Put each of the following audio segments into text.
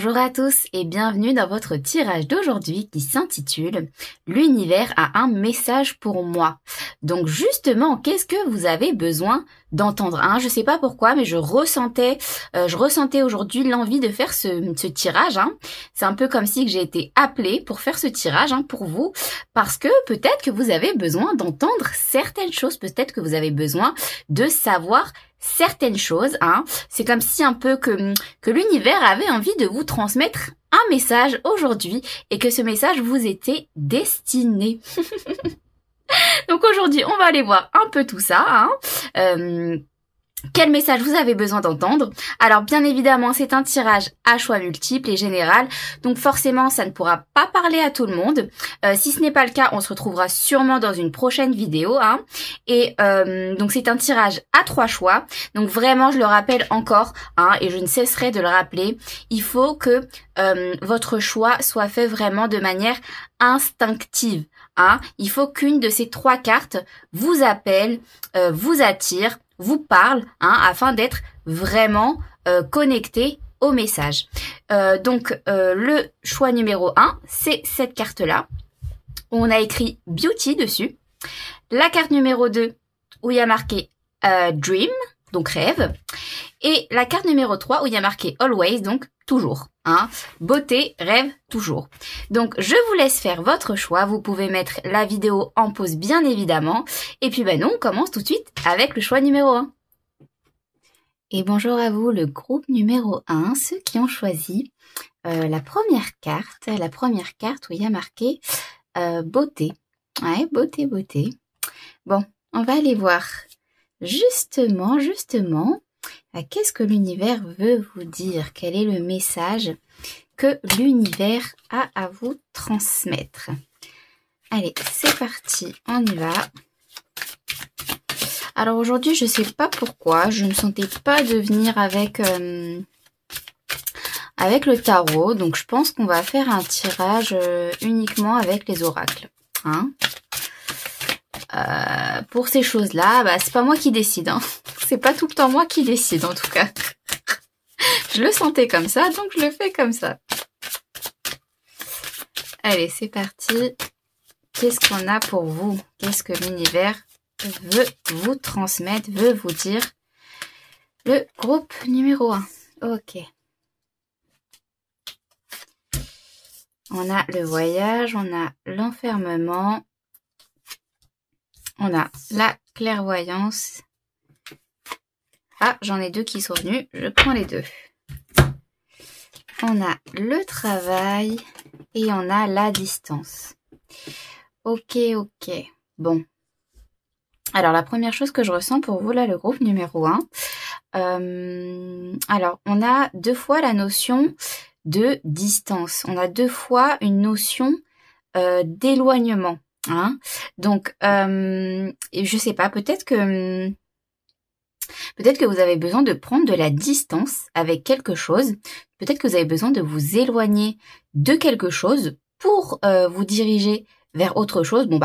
Bonjour à tous et bienvenue dans votre tirage d'aujourd'hui qui s'intitule « L'univers a un message pour moi ». Donc justement, qu'est-ce que vous avez besoin d'entendre, hein? Je sais pas pourquoi, mais je ressentais aujourd'hui l'envie de faire ce tirage, hein. C'est un peu comme si que j'ai été appelée pour faire ce tirage, hein, pour vous, parce que peut-être que vous avez besoin d'entendre certaines choses, peut-être que vous avez besoin de savoir certaines choses, hein. C'est comme si un peu que l'univers avait envie de vous transmettre un message aujourd'hui et que ce message vous était destiné. Donc aujourd'hui, on va aller voir un peu tout ça, hein. Quel message vous avez besoin d'entendre? Alors bien évidemment, c'est un tirage à choix multiples et général, donc forcément ça ne pourra pas parler à tout le monde. Si ce n'est pas le cas, on se retrouvera sûrement dans une prochaine vidéo, hein. Et donc c'est un tirage à 3 choix, donc vraiment je le rappelle encore, hein, et je ne cesserai de le rappeler, il faut que votre choix soit fait vraiment de manière instinctive, hein. Il faut qu'une de ces 3 cartes vous appelle, vous attire, vous parle, hein, afin d'être vraiment connecté au message. Donc le choix numéro 1, c'est cette carte-là. On a écrit Beauty dessus. La carte numéro 2, où il y a marqué Dream, donc rêve. Et la carte numéro 3, où il y a marqué Always, donc toujours, hein. Beauté, rêve, toujours. Donc je vous laisse faire votre choix. Vous pouvez mettre la vidéo en pause bien évidemment. Et puis nous on commence tout de suite avec le choix numéro 1. Et bonjour à vous, le groupe numéro 1, ceux qui ont choisi la première carte où il y a marqué beauté. Ouais, beauté, beauté. Bon, on va aller voir justement, qu'est-ce que l'univers veut vous dire? Quel est le message que l'univers a à vous transmettre? Allez, c'est parti, on y va. Alors aujourd'hui, je sais pas pourquoi, je ne sentais pas de venir avec le tarot, donc je pense qu'on va faire un tirage uniquement avec les oracles, hein. Pour ces choses-là, c'est pas moi qui décide, hein. C'est pas tout le temps moi qui décide en tout cas. Je le sentais comme ça, donc je le fais comme ça. Allez, c'est parti. Qu'est-ce qu'on a pour vous? Qu'est-ce que l'univers veut vous transmettre, veut vous dire? Le groupe numéro 1. Ok. On a le voyage, on a l'enfermement, on a la clairvoyance. Ah, j'en ai 2 qui sont venus, je prends les 2. On a le travail et on a la distance. Ok. Bon. Alors, la première chose que je ressens pour vous, là, le groupe numéro 1. Alors, on a 2 fois la notion de distance. On a 2 fois une notion d'éloignement. Hein. Donc, je sais pas, peut-être que vous avez besoin de prendre de la distance avec quelque chose. Peut-être que vous avez besoin de vous éloigner de quelque chose pour vous diriger vers autre chose. Bon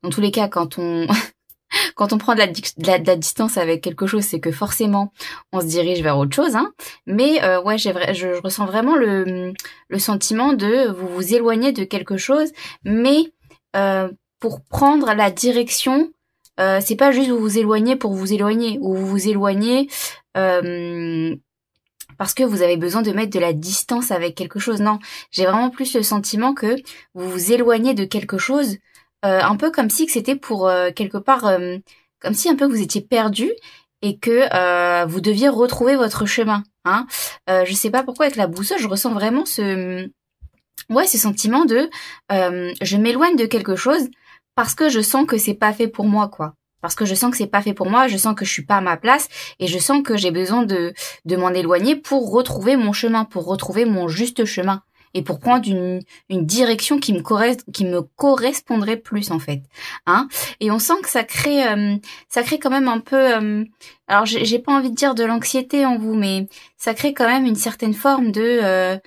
dans tous les cas, quand on prend de la distance avec quelque chose, c'est que forcément on se dirige vers autre chose, hein. Mais ouais, je ressens vraiment le sentiment de vous éloigner de quelque chose, mais pour prendre la direction. C'est pas juste vous éloigner pour vous éloigner, ou vous éloigner parce que vous avez besoin de mettre de la distance avec quelque chose. Non, j'ai vraiment plus le sentiment que vous vous éloignez de quelque chose, un peu comme si que c'était pour quelque part, comme si un peu vous étiez perdu et que vous deviez retrouver votre chemin. Hein. Je sais pas pourquoi avec la boussole, je ressens vraiment ce sentiment de je m'éloigne de quelque chose. Parce que je sens que c'est pas fait pour moi, quoi. Parce que je sens que c'est pas fait pour moi, je sens que je suis pas à ma place et je sens que j'ai besoin de m'en éloigner pour retrouver mon chemin, pour retrouver mon juste chemin et pour prendre une direction qui me correspondrait plus en fait, hein. Et on sent que ça crée quand même un peu alors j'ai pas envie de dire de l'anxiété en vous, mais ça crée quand même une certaine forme de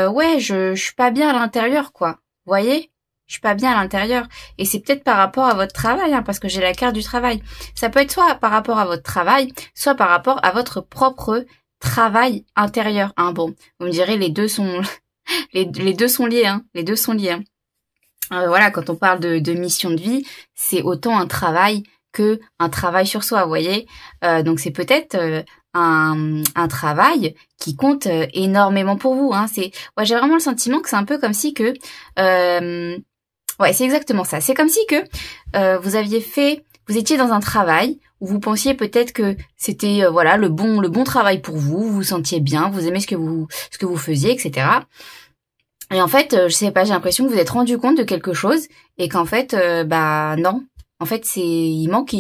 ouais, je suis pas bien à l'intérieur, quoi. Vous voyez? Je suis pas bien à l'intérieur. Et c'est peut-être par rapport à votre travail, hein, parce que j'ai la carte du travail. Ça peut être soit par rapport à votre travail, soit par rapport à votre propre travail intérieur. Hein. Bon, vous me direz, les deux sont les deux sont liés. Hein. Les deux sont liés. Hein. Voilà, quand on parle de mission de vie, c'est autant un travail que un travail sur soi, vous voyez. Donc c'est peut-être un travail qui compte énormément pour vous. Hein. Ouais, j'ai vraiment le sentiment que c'est un peu comme si que ouais, c'est exactement ça. C'est comme si que vous étiez dans un travail où vous pensiez peut-être que c'était voilà le bon travail pour vous, vous vous sentiez bien, vous aimez ce que vous faisiez, etc. Et en fait, je sais pas, j'ai l'impression que vous êtes rendu compte de quelque chose et qu'en fait, bah non. En fait, il manque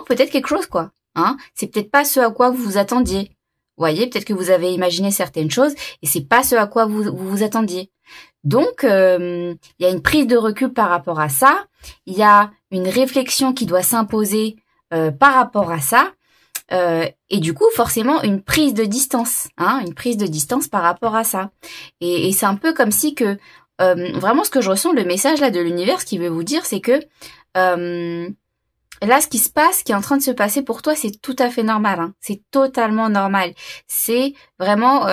peut-être quelque chose, quoi. Hein? C'est peut-être pas ce à quoi vous vous attendiez. Vous voyez, peut-être que vous avez imaginé certaines choses et c'est pas ce à quoi vous attendiez. Donc, il y a une prise de recul par rapport à ça. Il y a une réflexion qui doit s'imposer par rapport à ça. Et du coup, forcément, une prise de distance, hein, une prise de distance par rapport à ça. Et c'est un peu comme si que vraiment ce que je ressens, le message là de l'univers, ce qu'il veut vous dire, c'est que là, ce qui se passe, ce qui est en train de se passer pour toi, c'est tout à fait normal. Hein, c'est totalement normal. C'est vraiment,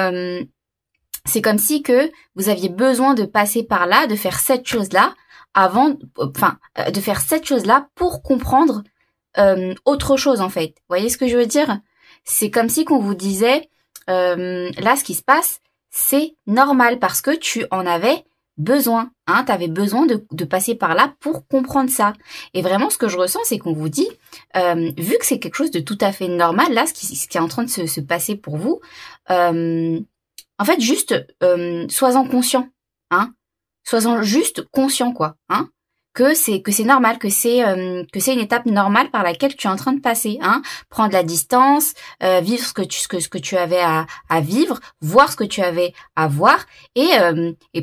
c'est comme si que vous aviez besoin de passer par là, de faire cette chose-là avant, enfin, de faire cette chose-là pour comprendre autre chose en fait. Vous voyez ce que je veux dire? C'est comme si qu'on vous disait là ce qui se passe c'est normal parce que tu en avais besoin. Hein, t'avais besoin de passer par là pour comprendre ça. Et vraiment ce que je ressens c'est qu'on vous dit vu que c'est quelque chose de tout à fait normal là ce qui est en train de se passer pour vous en fait juste sois-en conscient. Hein, sois-en juste conscient quoi. Hein, que c'est normal, que c'est une étape normale par laquelle tu es en train de passer, hein. Prendre la distance, vivre ce que tu avais à vivre, voir ce que tu avais à voir et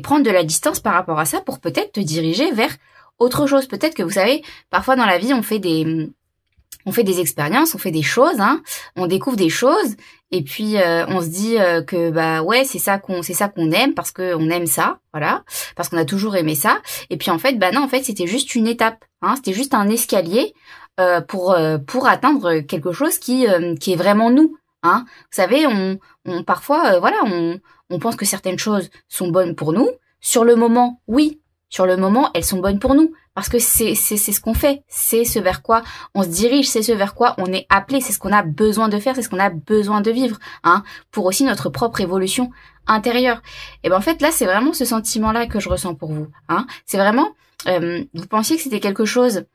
prendre de la distance par rapport à ça pour peut-être te diriger vers autre chose. Peut-être que vous savez, parfois dans la vie on fait des expériences, on fait des choses, hein, on découvre des choses et puis on se dit que bah ouais c'est ça qu'on aime parce que on aime ça, voilà, parce qu'on a toujours aimé ça. Et puis en fait bah non en fait c'était juste une étape, hein, c'était juste un escalier pour atteindre quelque chose qui est vraiment nous, hein. Vous savez on parfois voilà on pense que certaines choses sont bonnes pour nous sur le moment, oui. Sur le moment, elles sont bonnes pour nous parce que c'est ce qu'on fait, c'est ce vers quoi on se dirige, c'est ce vers quoi on est appelé, c'est ce qu'on a besoin de faire, c'est ce qu'on a besoin de vivre, hein, pour aussi notre propre évolution intérieure. Et ben en fait là, c'est vraiment ce sentiment-là que je ressens pour vous, hein. C'est vraiment vous pensiez que c'était quelque chose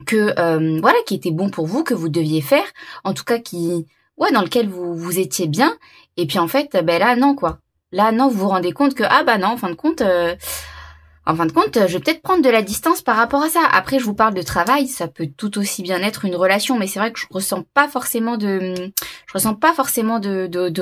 que voilà qui était bon pour vous, que vous deviez faire, en tout cas dans lequel vous étiez bien. Et puis en fait, ben là non quoi. Là non, vous vous rendez compte que ah bah non, en fin de compte, je vais peut-être prendre de la distance par rapport à ça. Après, je vous parle de travail, ça peut tout aussi bien être une relation, mais c'est vrai que je ressens pas forcément de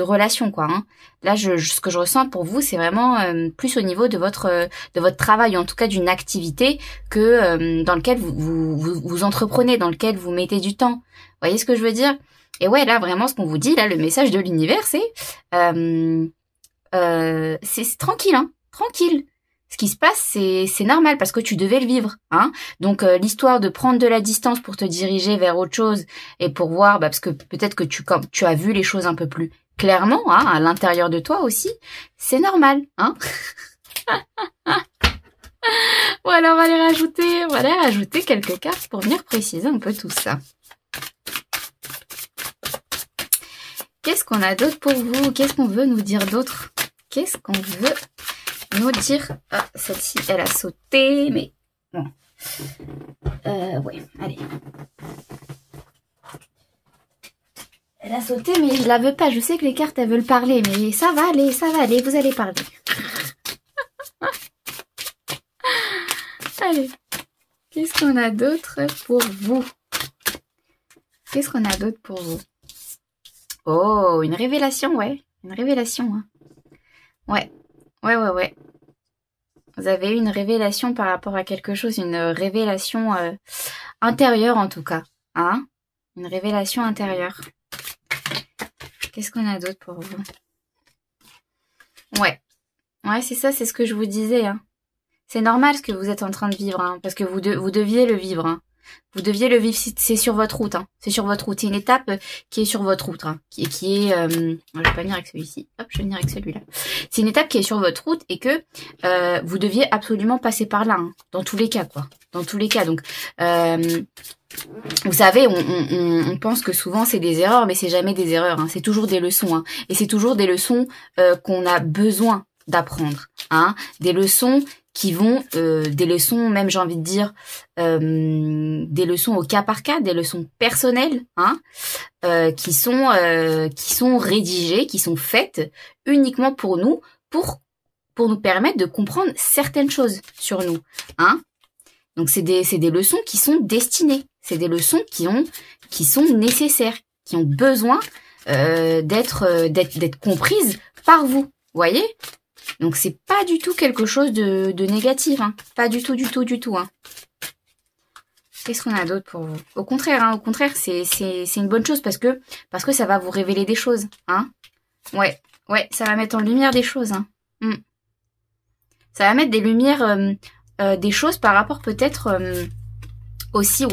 relation, quoi. Hein. Là, ce que je ressens pour vous, c'est vraiment plus au niveau de votre travail, en tout cas d'une activité que dans lequel vous entreprenez, dans lequel vous mettez du temps. Vous voyez ce que je veux dire? Et ouais, là, vraiment, ce qu'on vous dit, là, le message de l'univers, c'est tranquille, hein, tranquille. Ce qui se passe, c'est normal parce que tu devais le vivre, hein. Donc l'histoire de prendre de la distance pour te diriger vers autre chose et pour voir, parce que peut-être que tu as vu les choses un peu plus clairement, hein, à l'intérieur de toi aussi, c'est normal, hein. Voilà, on va aller rajouter quelques cartes pour venir préciser un peu tout ça. Qu'est-ce qu'on a d'autre pour vous? Qu'est-ce qu'on veut nous dire d'autre? Qu'est-ce qu'on veut nous dire? Ah, celle-ci, elle a sauté, mais bon. Ouais, allez. Elle a sauté, mais je la veux pas. Je sais que les cartes, elles veulent parler, mais ça va aller, vous allez parler. Allez. Qu'est-ce qu'on a d'autre pour vous? Qu'est-ce qu'on a d'autre pour vous? Oh, une révélation, ouais. Une révélation, hein. Ouais. Ouais. Vous avez eu une révélation par rapport à quelque chose, une révélation intérieure en tout cas, hein? Une révélation intérieure. Qu'est-ce qu'on a d'autre pour vous? Ouais, c'est ça, c'est ce que je vous disais, hein. C'est normal ce que vous êtes en train de vivre, hein, parce que vous deviez le vivre, hein. Vous deviez le vivre, c'est sur votre route, hein. C'est sur votre route. C'est une étape qui est sur votre route, hein. Je vais pas venir avec celui-ci. Hop, je vais venir avec celui-là. C'est une étape qui est sur votre route et que vous deviez absolument passer par là, hein. Dans tous les cas, quoi. Dans tous les cas. Donc, vous savez, on pense que souvent c'est des erreurs, mais c'est jamais des erreurs, hein. C'est toujours des leçons, hein. Et c'est toujours des leçons qu'on a besoin d'apprendre, hein. Des leçons qui vont, des leçons, même j'ai envie de dire, des leçons au cas par cas, des leçons personnelles, hein, qui sont rédigées, qui sont faites uniquement pour nous, pour nous permettre de comprendre certaines choses sur nous, hein. Donc c'est des leçons qui sont destinées, c'est des leçons qui sont nécessaires, qui ont besoin d'être comprises par vous, voyez. Donc c'est pas du tout quelque chose de négatif, hein. Pas du tout, hein. Qu'est-ce qu'on a d'autre pour vous? Au contraire, hein, c'est une bonne chose parce que ça va vous révéler des choses, hein. Ouais, ça va mettre en lumière des choses, hein. Ça va mettre des lumières, des choses par rapport peut-être aussi,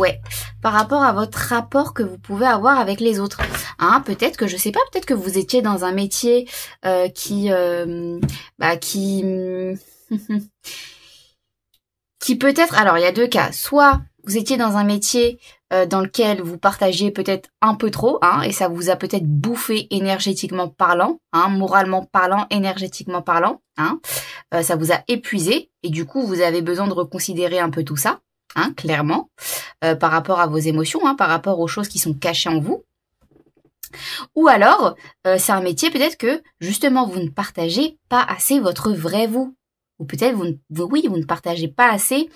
par rapport à votre rapport que vous pouvez avoir avec les autres. Hein, peut-être que, je sais pas, peut-être que vous étiez dans un métier qui peut-être, alors il y a deux cas, soit vous étiez dans un métier dans lequel vous partagiez peut-être un peu trop, hein, et ça vous a peut-être bouffé énergétiquement parlant, hein, moralement parlant, énergétiquement parlant, hein, ça vous a épuisé, et du coup vous avez besoin de reconsidérer un peu tout ça, hein, clairement, par rapport à vos émotions, hein, par rapport aux choses qui sont cachées en vous. Ou alors, c'est un métier peut-être que, justement, vous ne partagez pas assez votre vrai vous. Ou peut-être, vous ne partagez pas assez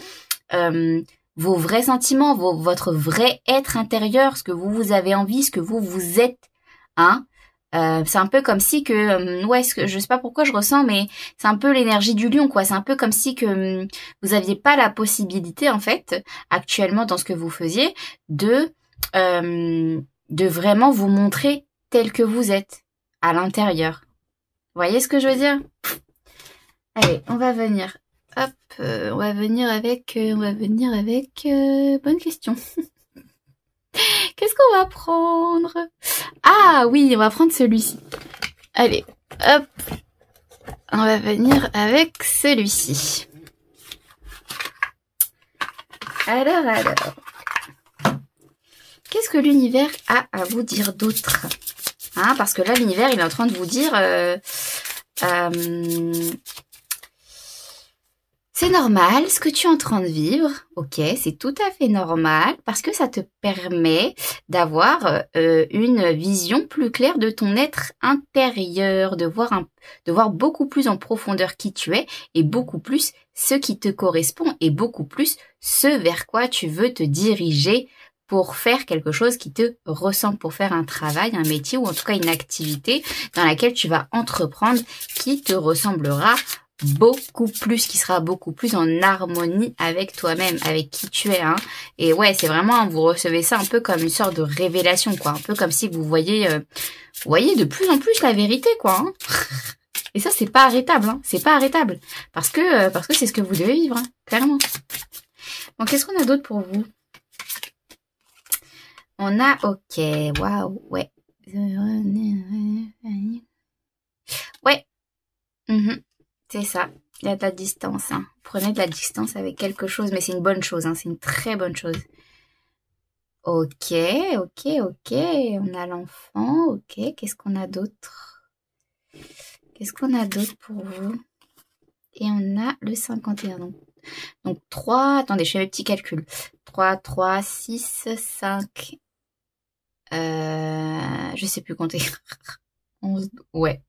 vos vrais sentiments, votre vrai être intérieur, ce que vous avez envie, ce que vous êtes. Hein, c'est un peu comme si que, je sais pas pourquoi je ressens, mais c'est un peu l'énergie du lion, quoi. C'est un peu comme si que vous aviez pas la possibilité, en fait, actuellement dans ce que vous faisiez, de vraiment vous montrer tel que vous êtes à l'intérieur. Vous voyez ce que je veux dire? Allez, on va venir. Hop, on va venir avec bonne question. Qu'est-ce qu'on va prendre? Ah oui, on va prendre celui-ci. Allez, hop. On va venir avec celui-ci. Alors. Qu'est-ce que l'univers a à vous dire d'autre? Hein, parce que là, l'univers, il est en train de vous dire... c'est normal ce que tu es en train de vivre. Ok, c'est tout à fait normal parce que ça te permet d'avoir une vision plus claire de ton être intérieur, de voir beaucoup plus en profondeur qui tu es et beaucoup plus ce qui te correspond et beaucoup plus ce vers quoi tu veux te diriger pour faire quelque chose qui te ressemble, pour faire un travail, un métier ou en tout cas une activité dans laquelle tu vas entreprendre qui te ressemblera beaucoup plus, qui sera beaucoup plus en harmonie avec toi-même, avec qui tu es, hein. Et ouais, c'est vraiment, vous recevez ça un peu comme une sorte de révélation, quoi. Un peu comme si vous voyez de plus en plus la vérité, quoi, hein. Et ça, c'est pas arrêtable, hein. C'est pas arrêtable. Parce que c'est ce que vous devez vivre, hein, clairement. Bon, qu'est-ce qu'on a d'autre pour vous? On a, ok, waouh, ouais. Ouais. C'est ça. Il y a de la distance, hein. Prenez de la distance avec quelque chose, mais c'est une bonne chose, hein. C'est une très bonne chose. Ok. On a l'enfant, ok. Qu'est-ce qu'on a d'autre? Pour vous? Et on a le 51, donc 3, attendez, je fais mes petits calculs. 3, 6, 5, je sais plus compter. 11, ouais.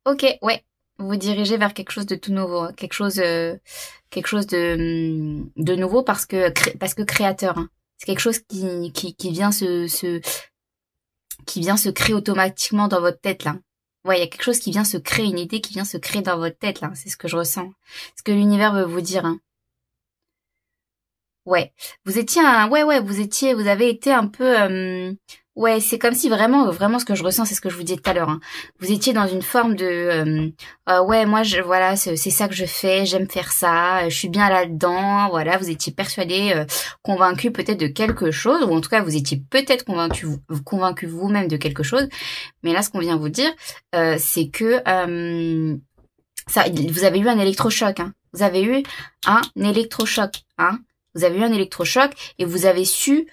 Ok, ouais. Vous vous dirigez vers quelque chose de tout nouveau, hein. quelque chose de nouveau parce que créateur, hein. C'est quelque chose qui vient se créer automatiquement dans votre tête, là. Ouais, il y a quelque chose qui vient se créer, une idée qui vient se créer dans votre tête, là. C'est ce que je ressens. Ce que l'univers veut vous dire, hein. Ouais. Vous avez été un peu, Ouais, c'est comme si vraiment, vraiment ce que je ressens, c'est ce que je vous disais tout à l'heure, hein. Vous étiez dans une forme de, ouais, moi, voilà, c'est ça que je fais, j'aime faire ça, je suis bien là-dedans, voilà. Vous étiez persuadé, convaincu peut-être de quelque chose, ou en tout cas, vous étiez peut-être convaincu vous-même de quelque chose. Mais là, ce qu'on vient vous dire, c'est que ça, vous avez eu un électrochoc, hein. Vous avez eu un électrochoc, hein. Vous avez eu un électrochoc et vous avez su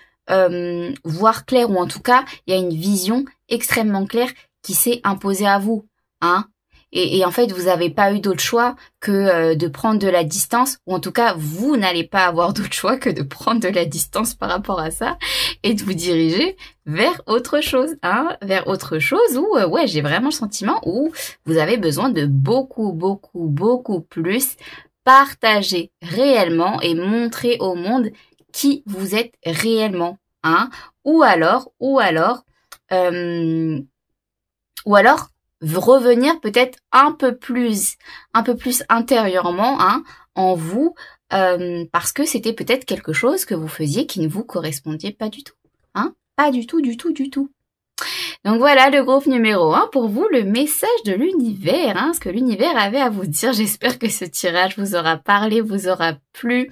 voir clair, ou en tout cas, il y a une vision extrêmement claire qui s'est imposée à vous, hein. Et en fait, vous n'avez pas eu d'autre choix que de prendre de la distance, ou en tout cas, vous n'allez pas avoir d'autre choix que de prendre de la distance par rapport à ça et de vous diriger vers autre chose, hein, vers autre chose où, ouais, j'ai vraiment le sentiment où vous avez besoin de beaucoup, beaucoup, beaucoup plus partager réellement et montrer au monde qui vous êtes réellement, hein, ou alors revenir peut-être un peu plus intérieurement, hein, en vous, parce que c'était peut-être quelque chose que vous faisiez qui ne vous correspondait pas du tout, hein, pas du tout, du tout, du tout. Donc voilà le groupe numéro 1 pour vous, le message de l'univers, hein, ce que l'univers avait à vous dire. J'espère que ce tirage vous aura parlé, vous aura plu.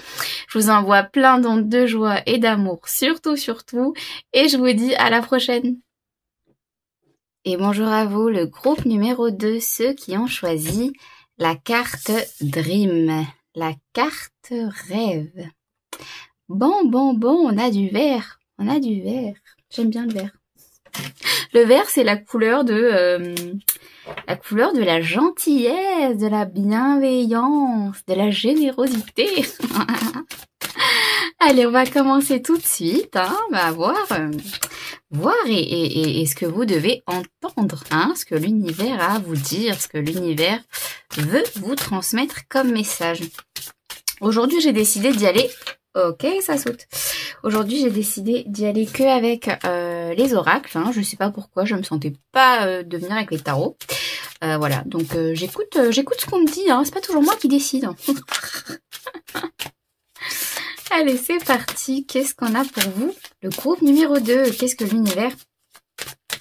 Je vous envoie plein d'ondes de joie et d'amour, surtout, surtout. Et je vous dis à la prochaine. Et bonjour à vous, le groupe numéro 2, ceux qui ont choisi la carte Dream, la carte rêve. Bon, on a du vert, J'aime bien le vert. Le vert, c'est la couleur de la gentillesse, de la bienveillance, de la générosité. Allez, on va commencer tout de suite, hein, on va voir et ce que vous devez entendre, hein, ce que l'univers a à vous dire, ce que l'univers veut vous transmettre comme message. Aujourd'hui, j'ai décidé d'y aller. Ok, ça saute. Aujourd'hui, j'ai décidé d'y aller que avec les oracles. Hein. Je sais pas pourquoi, je me sentais pas de venir avec les tarots. Voilà, donc j'écoute ce qu'on me dit. Hein. C'est pas toujours moi qui décide. Allez, c'est parti. Qu'est-ce qu'on a pour vous? Le groupe numéro 2. Qu'est-ce que l'univers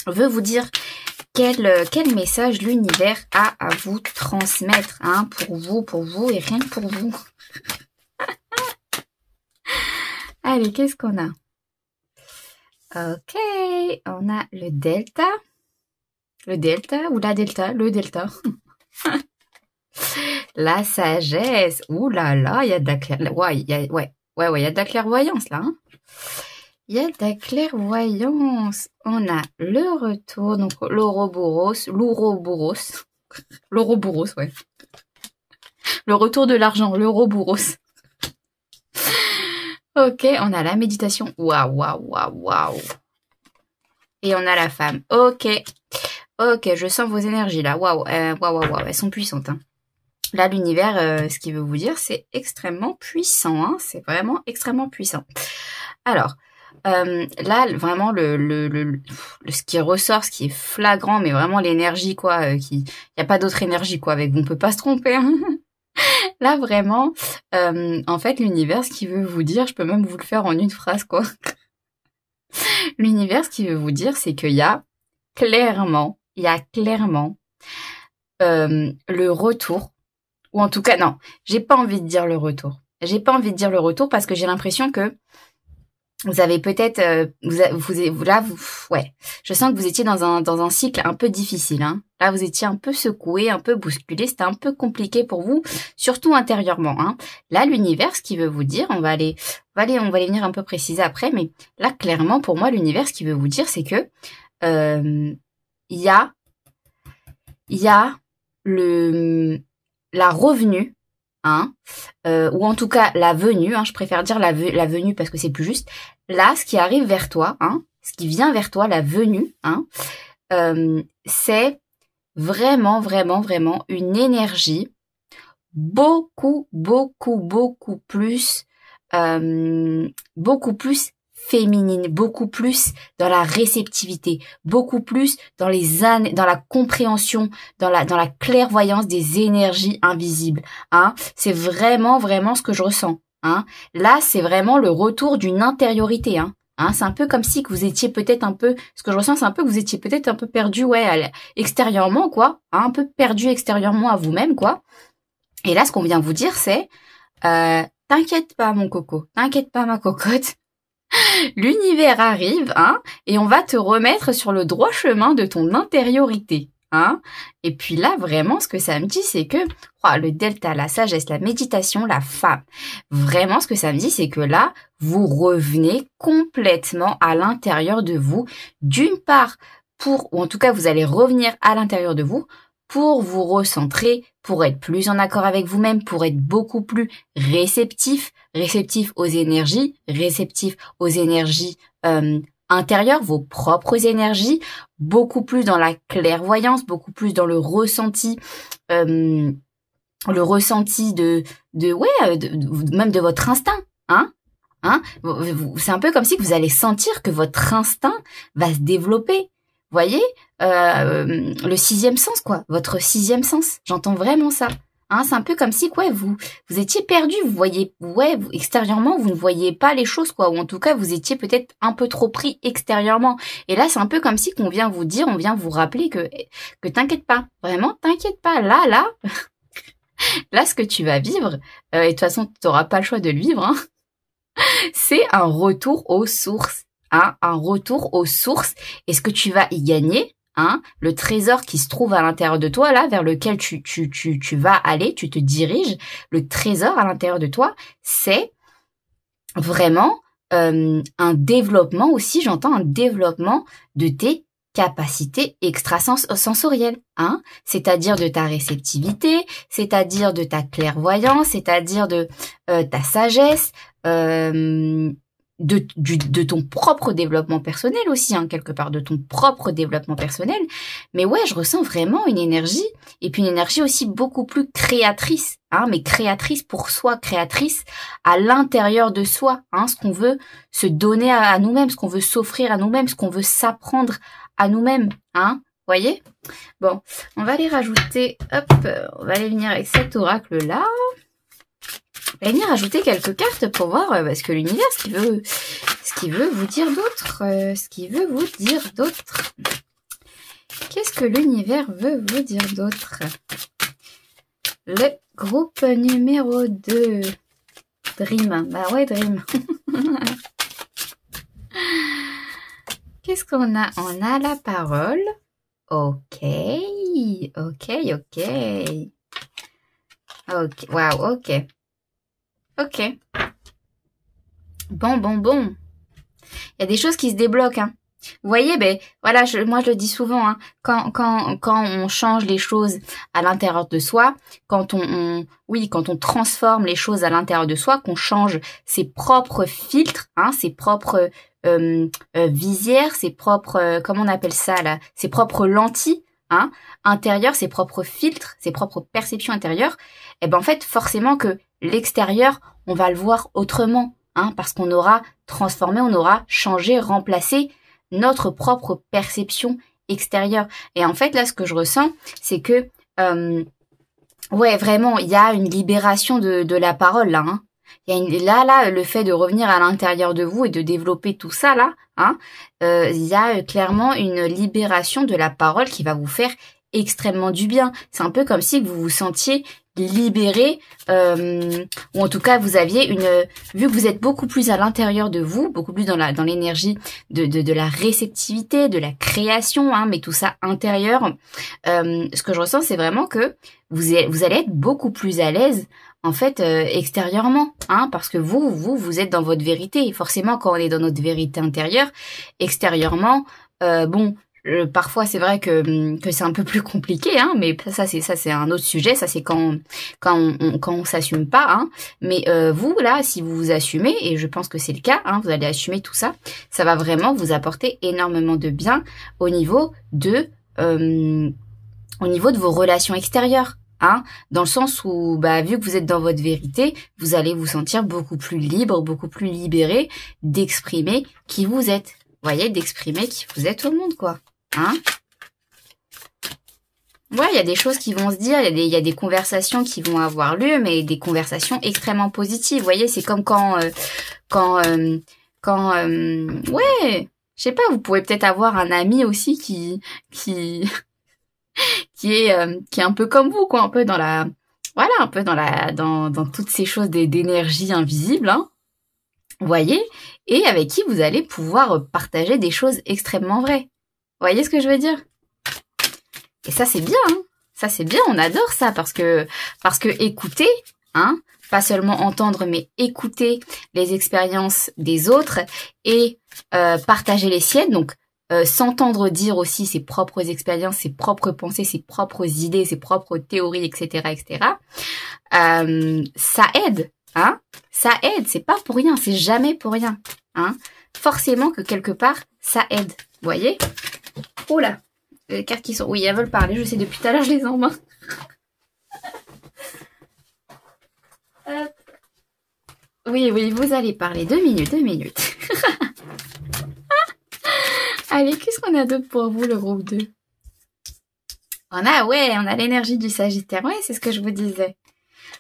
veut vous dire? Quel message l'univers a à vous transmettre, hein, pour vous et rien que pour vous. Allez, qu'est-ce qu'on a? Ok, on a le delta. Le delta ou la delta? Le delta. La sagesse. Ouh là là, il y a de la il y a de la clairvoyance là. Hein. Il y a de la clairvoyance. On a le retour, donc l'ouroboros, ouais. Le retour de l'argent, l'ouroboros. Ok, on a la méditation. Waouh. Et on a la femme. Ok, je sens vos énergies là. Waouh, elles sont puissantes. Hein. Là, l'univers, ce qu'il veut vous dire, c'est extrêmement puissant. Hein. C'est vraiment extrêmement puissant. Alors, là, vraiment, ce qui ressort, ce qui est flagrant, mais vraiment l'énergie, quoi. Il n'y a pas d'autre énergie, quoi. Avec vous, on peut pas se tromper. Hein. Là, vraiment, en fait, l'univers, ce qu'il veut vous dire, je peux même vous le faire en une phrase, quoi. L'univers, ce qu'il veut vous dire, c'est qu'il y a clairement le retour, ou en tout cas, non, j'ai pas envie de dire le retour. J'ai pas envie de dire le retour parce que j'ai l'impression que vous avez peut-être, ouais, je sens que vous étiez dans un cycle un peu difficile, hein. Là, vous étiez un peu secoué, un peu bousculé, c'était un peu compliqué pour vous, surtout intérieurement, hein. Là, l'univers, ce qu'il veut vous dire, on va aller venir un peu préciser après, mais là, clairement, pour moi, l'univers, ce qu'il veut vous dire, c'est que, il y a la revenue, hein, ou en tout cas la venue, hein, je préfère dire la venue parce que c'est plus juste. Là, ce qui arrive vers toi, hein, ce qui vient vers toi, la venue, hein, c'est vraiment une énergie beaucoup plus féminine, beaucoup plus dans la réceptivité, beaucoup plus dans la compréhension, dans la clairvoyance des énergies invisibles, hein. C'est vraiment ce que je ressens, hein. Là, c'est vraiment le retour d'une intériorité, hein. Hein, c'est un peu comme si que vous étiez peut-être un peu, ce que je ressens, c'est un peu que vous étiez peut-être un peu perdu, ouais, extérieurement, quoi. Hein, un peu perdu extérieurement à vous-même, quoi. Et là, ce qu'on vient vous dire, c'est, t'inquiète pas, mon coco, t'inquiète pas, ma cocotte. L'univers arrive, hein, et on va te remettre sur le droit chemin de ton intériorité. Hein. Et puis là, vraiment, ce que ça me dit, c'est que le delta, la sagesse, la méditation, la femme, vraiment, ce que ça me dit, c'est que là, vous revenez complètement à l'intérieur de vous, d'une part, ou en tout cas, vous allez revenir à l'intérieur de vous pour vous recentrer, pour être plus en accord avec vous-même, pour être beaucoup plus réceptif aux énergies, intérieures, vos propres énergies, beaucoup plus dans la clairvoyance, beaucoup plus dans le ressenti même de votre instinct, hein. C'est un peu comme si vous allez sentir que votre instinct va se développer. Voyez, le sixième sens, quoi, votre sixième sens. J'entends vraiment ça. Hein, c'est un peu comme si, quoi, vous étiez perdu, vous voyez, extérieurement, vous ne voyez pas les choses, quoi, ou en tout cas, vous étiez peut-être un peu trop pris extérieurement. Et là, c'est un peu comme si qu'on vient vous dire, on vient vous rappeler que t'inquiète pas, vraiment, t'inquiète pas, là, là, ce que tu vas vivre, et de toute façon, tu n'auras pas le choix de le vivre, hein, c'est un retour aux sources, hein, un retour aux sources, et ce que tu vas y gagner, hein, le trésor qui se trouve à l'intérieur de toi, là, vers lequel tu vas aller, tu te diriges, le trésor à l'intérieur de toi, c'est vraiment un développement aussi, j'entends un développement de tes capacités extrasensorielles, hein, c'est-à-dire de ta réceptivité, c'est-à-dire de ta clairvoyance, c'est-à-dire de ta sagesse, de ton propre développement personnel aussi, hein, quelque part, de ton propre développement personnel. Mais ouais, je ressens vraiment une énergie, et puis une énergie aussi beaucoup plus créatrice, hein, mais créatrice pour soi, créatrice à l'intérieur de soi, hein, ce qu'on veut se donner à nous-mêmes, ce qu'on veut s'offrir à nous-mêmes, ce qu'on veut s'apprendre à nous-mêmes, hein, voyez? Bon, on va aller rajouter, on va aller venir avec cet oracle-là. On va venir rajouter quelques cartes pour voir ce que l'univers, ce qu'il veut vous dire d'autre. Qu'est-ce que l'univers veut vous dire d'autre? Le groupe numéro 2. Dream. Bah ouais, Dream. Qu'est-ce qu'on a? On a la parole. Ok. Waouh, ok. Ok. Bon. Il y a des choses qui se débloquent, hein. Vous voyez, voilà, moi je le dis souvent, hein, quand on change les choses à l'intérieur de soi, quand on transforme les choses à l'intérieur de soi, qu'on change ses propres filtres, hein, ses propres visières, ses propres, comment on appelle ça là, ses propres lentilles, hein, intérieures, ses propres filtres, ses propres perceptions intérieures, en fait, forcément que l'extérieur, on va le voir autrement, hein, parce qu'on aura transformé, on aura changé, remplacé notre propre perception extérieure. Et en fait, là, ce que je ressens, c'est que, vraiment, il y a une libération de la parole, là, hein. Il y a là, le fait de revenir à l'intérieur de vous et de développer tout ça, là, hein, il y a clairement une libération de la parole qui va vous faire extrêmement du bien. C'est un peu comme si vous vous sentiez libéré, ou en tout cas vous aviez vu que vous êtes beaucoup plus à l'intérieur de vous, beaucoup plus dans l'énergie de la réceptivité, de la création, hein, mais tout ça intérieur, ce que je ressens, c'est vraiment que vous allez être beaucoup plus à l'aise en fait extérieurement, hein, parce que vous êtes dans votre vérité, et forcément quand on est dans notre vérité intérieure, extérieurement, parfois c'est vrai que c'est un peu plus compliqué, hein, mais ça c'est un autre sujet, ça c'est quand on s'assume pas, hein, mais vous là, si vous vous assumez, et je pense que c'est le cas, hein, vous allez assumer tout ça, ça va vraiment vous apporter énormément de bien au niveau de vos relations extérieures, hein, dans le sens où vu que vous êtes dans votre vérité, vous allez vous sentir beaucoup plus libre, beaucoup plus libéré d'exprimer qui vous êtes. Voyez, d'exprimer qui vous êtes au monde, quoi. Hein? Ouais, il y a des choses qui vont se dire, il y a des conversations qui vont avoir lieu, mais des conversations extrêmement positives. Vous voyez, c'est comme quand quand ouais, je sais pas, vous pouvez peut-être avoir un ami aussi qui qui est un peu comme vous, quoi, un peu dans la voilà, un peu dans toutes ces choses d'énergie invisible, hein, vous voyez, et avec qui vous allez pouvoir partager des choses extrêmement vraies. Vous voyez ce que je veux dire? Et ça c'est bien, hein. Ça c'est bien, on adore ça parce que écouter, hein, pas seulement entendre mais écouter les expériences des autres et partager les siennes, donc s'entendre dire aussi ses propres expériences, ses propres pensées, ses propres idées, ses propres théories, etc., etc. Ça aide, hein. Ça aide, c'est pas pour rien, c'est jamais pour rien, hein. Forcément que quelque part, ça aide, vous voyez. Oh là, les cartes qui sont... Oui, elles veulent parler, je sais, depuis tout à l'heure, je les ai en main. Oui, oui, vous allez parler. 2 minutes, 2 minutes. Allez, qu'est-ce qu'on a d'autre pour vous, le groupe 2? On a l'énergie du Sagittaire. Ouais, c'est ce que je vous disais.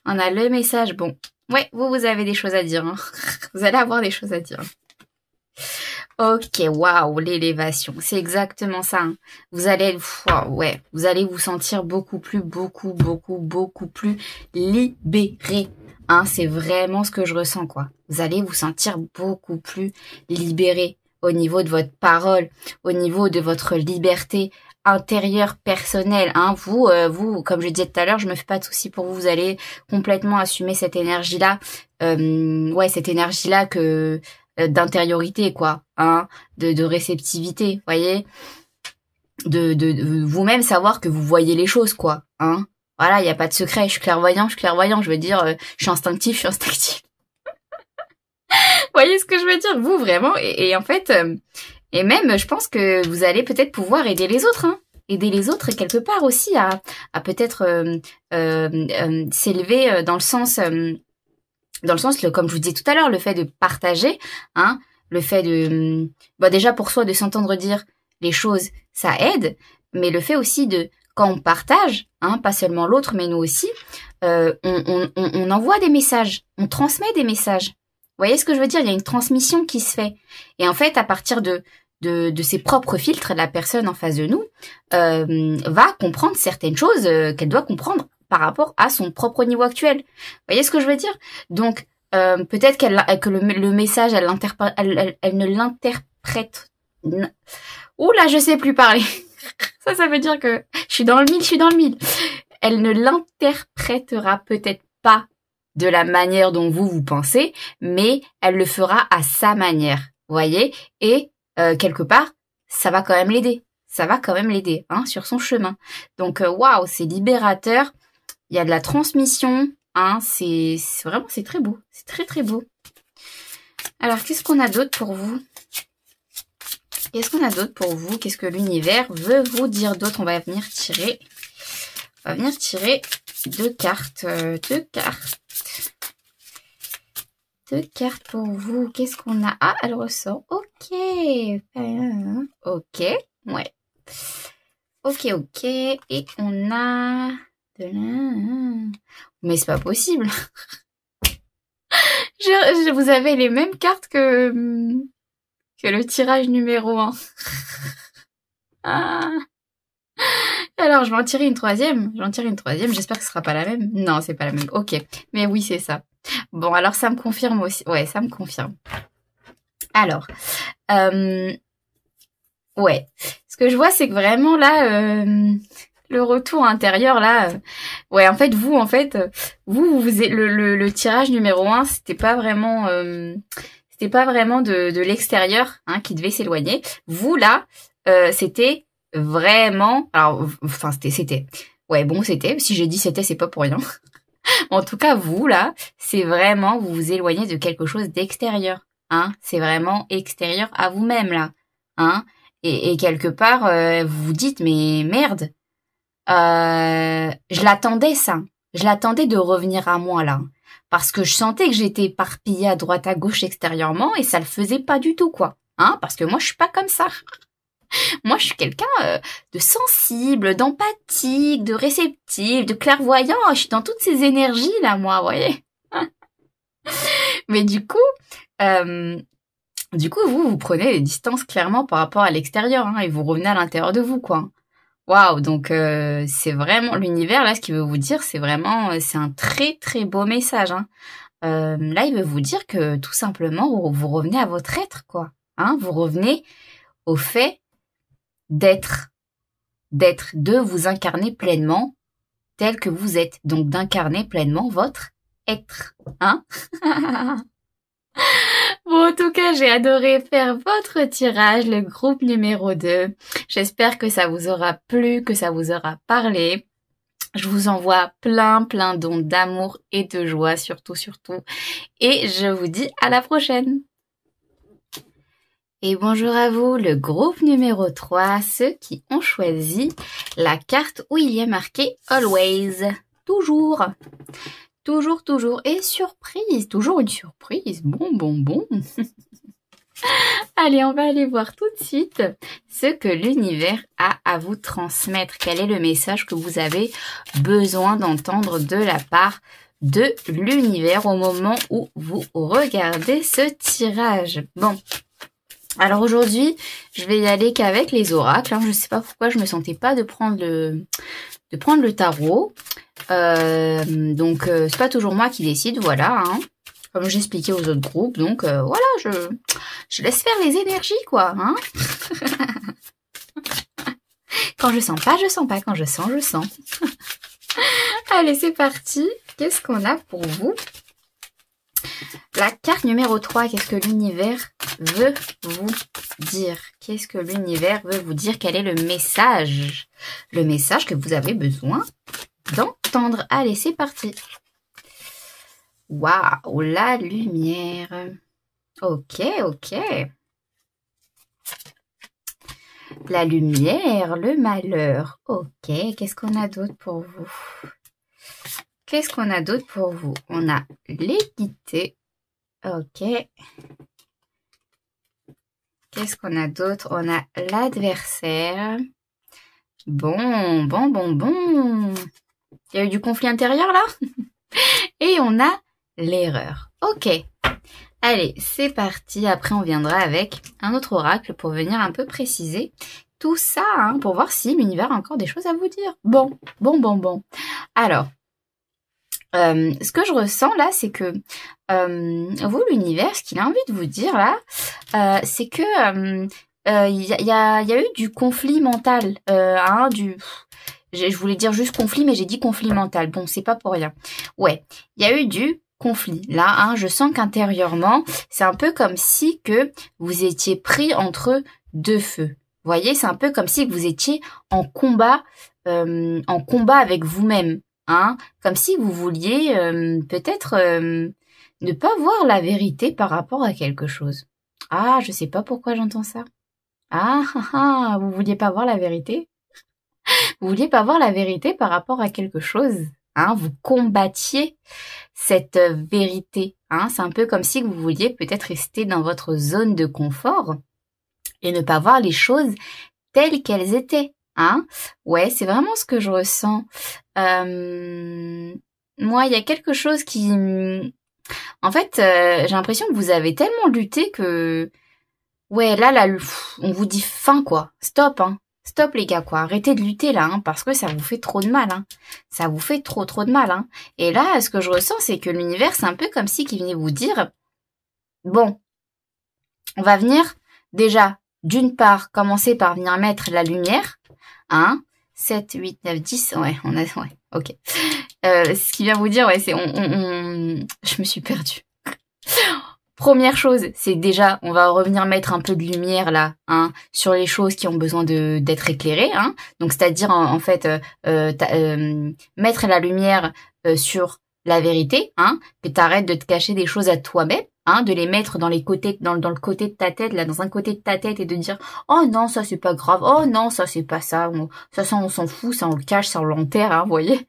On a le message. Bon, ouais, vous avez des choses à dire. Hein. Vous allez avoir des choses à dire. Ok, waouh, l'élévation. C'est exactement ça. Hein. Vous allez, ouais, vous allez vous sentir beaucoup plus libéré. Hein, c'est vraiment ce que je ressens, quoi. Vous allez vous sentir beaucoup plus libéré au niveau de votre parole, au niveau de votre liberté intérieure, personnelle. Hein. Vous, comme je disais tout à l'heure, je me fais pas de soucis pour vous. Vous allez complètement assumer cette énergie-là. Ouais, cette énergie-là que d'intériorité, quoi. Hein, de réceptivité, voyez. De vous-même savoir que vous voyez les choses, quoi. Hein. Voilà, il n'y a pas de secret, je suis clairvoyant, je veux dire, je suis instinctif. Vous voyez ce que je veux dire? Vous, vraiment, et en fait, et même, je pense que vous allez peut-être pouvoir aider les autres, hein. Aider les autres, quelque part aussi, à peut-être s'élever dans le sens, comme je vous disais tout à l'heure, le fait de partager, hein, le fait de, déjà pour soi, de s'entendre dire les choses, ça aide, mais le fait aussi de, quand on partage, hein, pas seulement l'autre, mais nous aussi, on envoie des messages, on transmet des messages. Vous voyez ce que je veux dire? Il y a une transmission qui se fait. Et en fait, à partir de ses propres filtres, la personne en face de nous va comprendre certaines choses qu'elle doit comprendre par rapport à son propre niveau actuel. Vous voyez ce que je veux dire? Donc, peut-être que le message, elle ne l'interprète... Ouh là, je sais plus parler. Ça veut dire que je suis dans le mille. Elle ne l'interprétera peut-être pas de la manière dont vous pensez, mais elle le fera à sa manière, voyez. Et quelque part, ça va quand même l'aider. Hein, sur son chemin. Donc, waouh, c'est libérateur. Il y a de la transmission, hein. C'est vraiment, c'est très beau. C'est très, très beau. Alors, qu'est-ce qu'on a d'autre pour vous? Qu'est-ce que l'univers veut vous dire d'autre? On va venir tirer. Deux cartes. Deux cartes pour vous. Qu'est-ce qu'on a? Ah, elle ressort. Ok. Ok. Ouais. Ok. Et on a... Mais c'est pas possible. Vous avez les mêmes cartes que le tirage numéro 1. Ah. Alors, je vais en tirer une troisième. J'espère que ce sera pas la même. Non, c'est pas la même. Ok. Mais oui, c'est ça. Bon, alors ça me confirme aussi. Ouais, ça me confirme. Alors, ouais. Ce que je vois, c'est que vraiment là, le retour intérieur là, ouais, en fait, vous, le tirage numéro 1, c'était pas vraiment de l'extérieur, hein, qui devait s'éloigner. Vous là, c'était vraiment, alors, enfin, c'était. Ouais, bon, c'était. Si j'ai dit c'était, c'est pas pour rien. En tout cas, vous, là, c'est vraiment, vous vous éloignez de quelque chose d'extérieur, hein. C'est vraiment extérieur à vous-même, là, hein. Et quelque part, vous vous dites, mais merde, je l'attendais, ça. Je l'attendais de revenir à moi, là. Parce que je sentais que j'étais éparpillée à droite, à gauche, extérieurement, et ça le faisait pas du tout, quoi. Hein, parce que moi, je suis pas comme ça. Moi, je suis quelqu'un de sensible, d'empathique, de réceptif, de clairvoyant. Je suis dans toutes ces énergies-là, moi, vous voyez. Mais du coup, Du coup, vous prenez des distances clairement par rapport à l'extérieur, hein, et vous revenez à l'intérieur de vous, quoi. Waouh, donc c'est vraiment l'univers là, ce qu'il veut vous dire, c'est vraiment, c'est un très très beau message, hein. Là, il veut vous dire que tout simplement, vous revenez à votre être, quoi. Hein, vous revenez au fait d'être, de vous incarner pleinement tel que vous êtes. Donc d'incarner pleinement votre être. Hein. Bon, en tout cas, j'ai adoré faire votre tirage, le groupe numéro 2. J'espère que ça vous aura plu, que ça vous aura parlé. Je vous envoie plein d'ondes d'amour et de joie, surtout. Et je vous dis à la prochaine. Et bonjour à vous, le groupe numéro 3, ceux qui ont choisi la carte où il y a marqué Always. Toujours. Et surprise, toujours une surprise. Bon. Allez, on va aller voir tout de suite ce que l'univers a à vous transmettre. Quel est le message que vous avez besoin d'entendre de la part de l'univers au moment où vous regardez ce tirage. Bon. Alors aujourd'hui, je vais y aller qu'avec les oracles. Hein. Je ne sais pas pourquoi je me sentais pas de prendre le tarot. Donc c'est pas toujours moi qui décide, voilà. Hein. Comme j'expliquais aux autres groupes, donc voilà, je laisse faire les énergies, quoi. Hein. Quand je sens pas, je sens pas. Quand je sens, je sens. Allez, c'est parti. Qu'est-ce qu'on a pour vous? La carte numéro 3, qu'est-ce que l'univers veut vous dire? Qu'est-ce que l'univers veut vous dire? Quel est le message? Le message que vous avez besoin d'entendre. Allez, c'est parti. Waouh, la lumière. Ok. La lumière, le malheur. Ok, qu'est-ce qu'on a d'autre pour vous? On a l'équité. Ok. Qu'est-ce qu'on a d'autre? On a l'adversaire. Bon. Il y a eu du conflit intérieur là? Et on a l'erreur. Ok. Allez, c'est parti. Après, on viendra avec un autre oracle pour venir un peu préciser tout ça, hein, pour voir si l'univers a encore des choses à vous dire. Bon. Alors, ce que je ressens là, c'est que vous, l'univers, ce qu'il a envie de vous dire là, c'est que il y a eu du conflit mental, je voulais dire juste conflit, mais j'ai dit conflit mental. Bon, c'est pas pour rien. Ouais, il y a eu du conflit. Là, hein, je sens qu'intérieurement, c'est un peu comme si que vous étiez pris entre deux feux. Vous voyez, c'est un peu comme si vous étiez en combat avec vous-même. Hein, comme si vous vouliez peut-être ne pas voir la vérité par rapport à quelque chose. Ah, je sais pas pourquoi j'entends ça. Vous vouliez pas voir la vérité? Vous vouliez pas voir la vérité par rapport à quelque chose. Hein, vous combattiez cette vérité. Hein, c'est un peu comme si vous vouliez peut-être rester dans votre zone de confort et ne pas voir les choses telles qu'elles étaient. Hein, ouais, c'est vraiment ce que je ressens. Moi, il y a quelque chose qui... En fait, j'ai l'impression que vous avez tellement lutté que... Ouais, là, on vous dit fin, quoi. Stop, hein. Stop, les gars, quoi. Arrêtez de lutter, là, hein, parce que ça vous fait trop de mal, hein. Ça vous fait trop de mal, hein. Et là, ce que je ressens, c'est que l'univers, c'est un peu comme si qu'il venait vous dire... Bon, on va venir, déjà, d'une part, commencer par venir mettre la lumière, hein. 7, 8, 9, 10, ouais, ok. Ce qui vient vous dire, ouais, c'est je me suis perdue. Première chose, c'est déjà, on va revenir mettre un peu de lumière là, hein, sur les choses qui ont besoin d'être éclairées, hein. Donc c'est-à-dire en fait mettre la lumière sur la vérité, hein, que t'arrêtes de te cacher des choses à toi-même, hein, de les mettre dans les côtés, dans le côté de ta tête, là, dans un côté de ta tête et de dire oh non ça c'est pas grave, oh non ça c'est pas ça, ça on s'en fout, ça on le cache, ça on l'enterre, hein, vous voyez.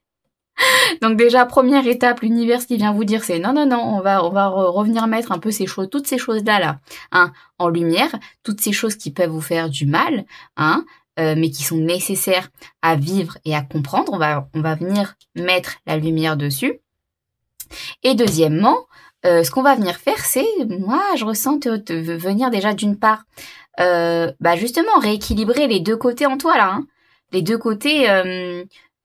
Donc déjà première étape, l'univers qui vient vous dire c'est non, on va revenir mettre un peu toutes ces choses là, hein, en lumière, toutes ces choses qui peuvent vous faire du mal, hein, mais qui sont nécessaires à vivre et à comprendre. On va venir mettre la lumière dessus. Et deuxièmement, ce qu'on va venir faire, c'est, moi, je ressens te venir déjà d'une part, justement, rééquilibrer les deux côtés en toi, là, hein. Les deux côtés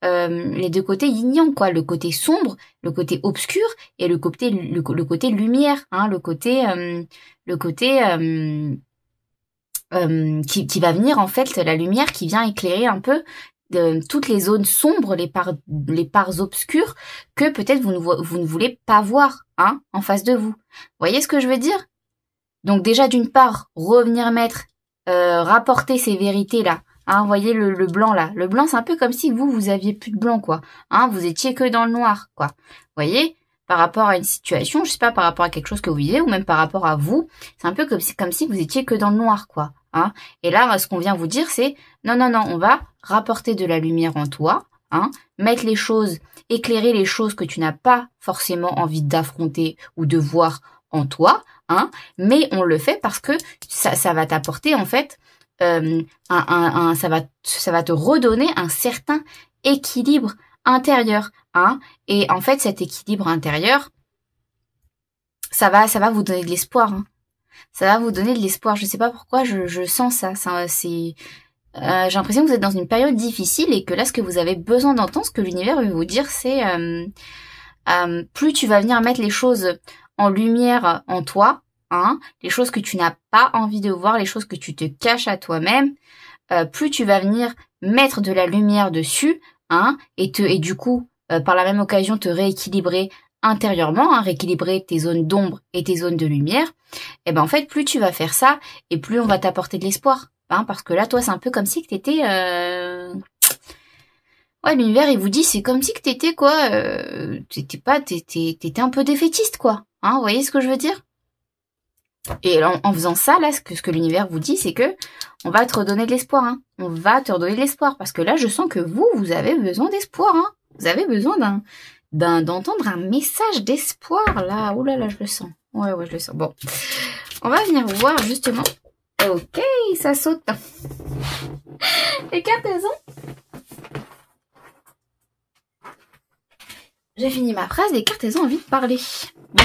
yin-yang, quoi. Le côté sombre, le côté obscur et le côté lumière, hein. Qui va venir, en fait, la lumière qui vient éclairer un peu toutes les zones sombres, les parts obscures que peut-être vous ne voulez pas voir, hein, en face de vous. Vous voyez ce que je veux dire? Donc déjà, d'une part, revenir rapporter ces vérités là. Hein, vous voyez le blanc là. Le blanc, c'est un peu comme si vous aviez plus de blanc, quoi. Hein, vous étiez que dans le noir, quoi. Vous voyez, par rapport à une situation, je sais pas, par rapport à quelque chose que vous vivez, ou même par rapport à vous, c'est un peu comme si vous étiez que dans le noir, quoi. Hein. Et là, ce qu'on vient vous dire, c'est non, on va rapporter de la lumière en toi, hein, mettre les choses, éclairer les choses que tu n'as pas forcément envie d'affronter ou de voir en toi, hein, mais on le fait parce que ça va t'apporter, en fait, ça va te redonner un certain équilibre intérieur, hein, et en fait cet équilibre intérieur, ça va vous donner de l'espoir, hein. Ça va vous donner de l'espoir. Je sais pas pourquoi je sens ça. J'ai l'impression que vous êtes dans une période difficile et que là, ce que vous avez besoin d'entendre, ce que l'univers veut vous dire, c'est plus tu vas venir mettre les choses en lumière en toi, hein, les choses que tu n'as pas envie de voir, les choses que tu te caches à toi-même, plus tu vas venir mettre de la lumière dessus, hein, et du coup, par la même occasion, te rééquilibrer intérieurement, hein, rééquilibrer tes zones d'ombre et tes zones de lumière. Et ben en fait, plus tu vas faire ça, et plus on va t'apporter de l'espoir, hein, parce que là, toi, c'est un peu comme si que t'étais ouais, l'univers, il vous dit, c'est comme si que t'étais, quoi, t'étais un peu défaitiste, quoi. Hein, vous voyez ce que je veux dire? Et en faisant ça, là, ce que l'univers vous dit, c'est que on va te redonner de l'espoir, hein. On va te redonner de l'espoir. Parce que là, je sens que vous avez besoin d'espoir, hein. Vous avez besoin d'entendre un message d'espoir, là. Ouh là là, je le sens. Ouais, je le sens. Bon. On va venir voir, justement. Ok, ça saute. Les cartes, elles ont... J'ai fini ma phrase, les cartes, elles ont envie de parler. Bon.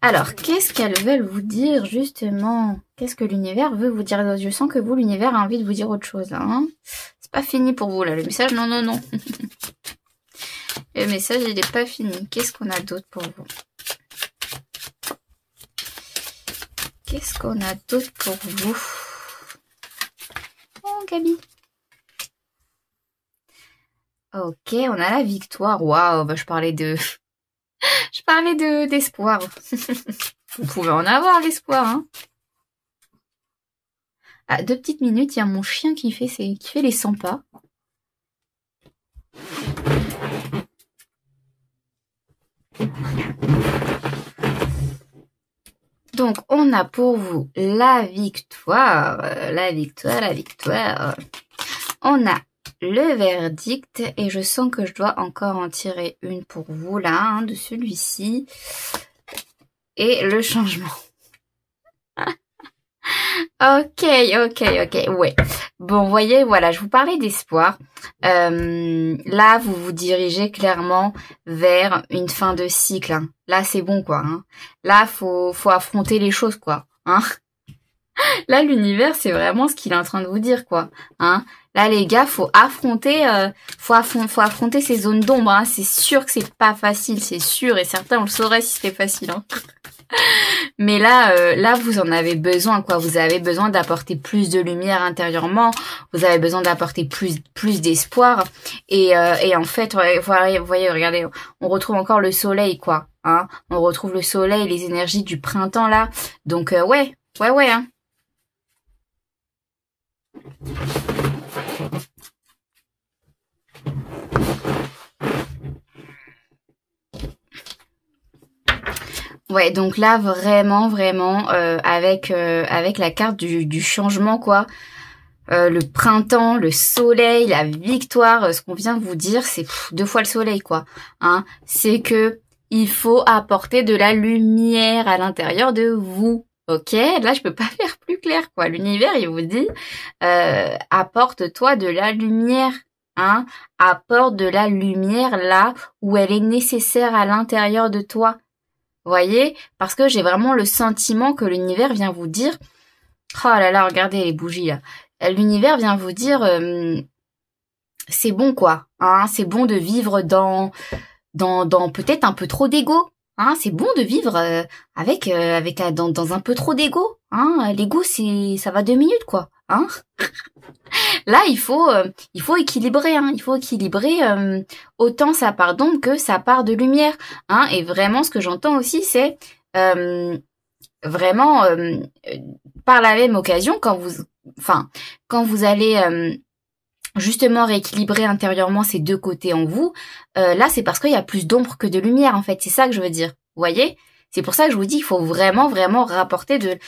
Alors, qu'est-ce qu'elles veulent vous dire, justement? Qu'est-ce que l'univers veut vous dire? Je sens que vous, l'univers, a envie de vous dire autre chose, là, hein. C'est pas fini pour vous, là, le message, non. Le message, il est pas fini. Qu'est-ce qu'on a d'autre pour vous? Qu'est-ce qu'on a d'autre pour vous? Oh, Gabi. Ok, on a la victoire. Waouh, bah, je parlais d'espoir. Vous pouvez en avoir l'espoir, hein. À 2 petites minutes, il y a mon chien qui fait les 100 pas. Donc, on a pour vous la victoire. On a le verdict et je sens que je dois encore en tirer une pour vous là, hein, de celui-ci. Et le changement. Ok, ouais. Bon, voyez, voilà, je vous parlais d'espoir. Là, vous vous dirigez clairement vers une fin de cycle, hein. Là, c'est bon, quoi, hein. Là, faut affronter les choses, quoi, hein. Là, l'univers, c'est vraiment ce qu'il est en train de vous dire, quoi, hein. Là, les gars, faut affronter ces zones d'ombre, hein. C'est sûr que c'est pas facile, c'est sûr et certain, on le saurait si c'était facile, hein. Mais là, vous en avez besoin, quoi. Vous avez besoin d'apporter plus de lumière intérieurement. Vous avez besoin d'apporter plus d'espoir. Et en fait, vous voyez, regardez, on retrouve encore le soleil, quoi. Hein, on retrouve le soleil, les énergies du printemps, là. Donc, ouais, hein. Ouais, donc là vraiment avec la carte du changement, quoi, le printemps, le soleil, la victoire, ce qu'on vient de vous dire, c'est 2 fois le soleil, quoi, hein. C'est que il faut apporter de la lumière à l'intérieur de vous. Ok, là je peux pas faire plus clair, quoi. L'univers, il vous dit apporte-toi de la lumière hein, apporte de la lumière là où elle est nécessaire à l'intérieur de toi. Voyez? Parce que j'ai vraiment le sentiment que l'univers vient vous dire, oh là là, regardez les bougies là. L'univers vient vous dire, c'est bon quoi, hein, c'est bon de vivre dans peut-être un peu trop d'ego. Hein, c'est bon de vivre dans un peu trop d'ego. Hein, l'ego ça va 2 minutes quoi. Hein. Là il faut équilibrer. Hein, il faut équilibrer autant sa part d'ombre que sa part de lumière. Hein, et vraiment ce que j'entends aussi c'est vraiment par la même occasion quand vous allez justement rééquilibrer intérieurement ces deux côtés en vous, là c'est parce qu'il y a plus d'ombre que de lumière en fait, c'est ça que je veux dire, vous voyez? C'est pour ça que je vous dis qu'il faut vraiment rapporter de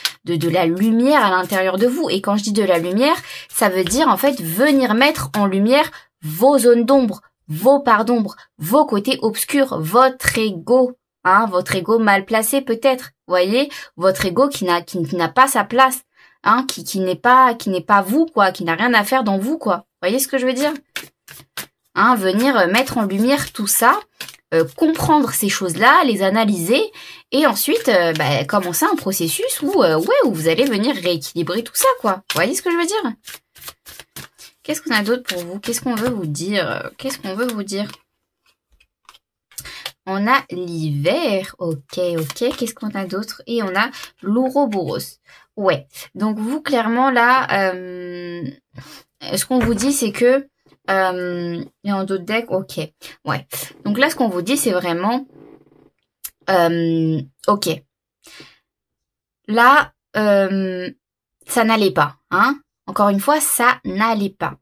la lumière à l'intérieur de vous, et quand je dis de la lumière, ça veut dire en fait venir mettre en lumière vos zones d'ombre, vos parts d'ombre, vos côtés obscurs, votre ego, hein, votre ego mal placé peut-être, vous voyez? Votre ego qui n'a pas sa place, hein, qui n'est pas vous quoi, qui n'a rien à faire dans vous quoi. Voyez ce que je veux dire? Hein, venir mettre en lumière tout ça, comprendre ces choses-là, les analyser, et ensuite commencer un processus où vous allez venir rééquilibrer tout ça, quoi. Vous voyez ce que je veux dire? Qu'est-ce qu'on a d'autre pour vous? Qu'est-ce qu'on veut vous dire? On a l'hiver, ok. Qu'est-ce qu'on a d'autre? Et on a l'ouroboros. Ouais. Donc vous, clairement, là, ce qu'on vous dit, c'est que il y a un d'autres decks, ok. Ouais. Donc là, ce qu'on vous dit, c'est vraiment ok. Là, ça n'allait pas, hein. Encore une fois, ça n'allait pas.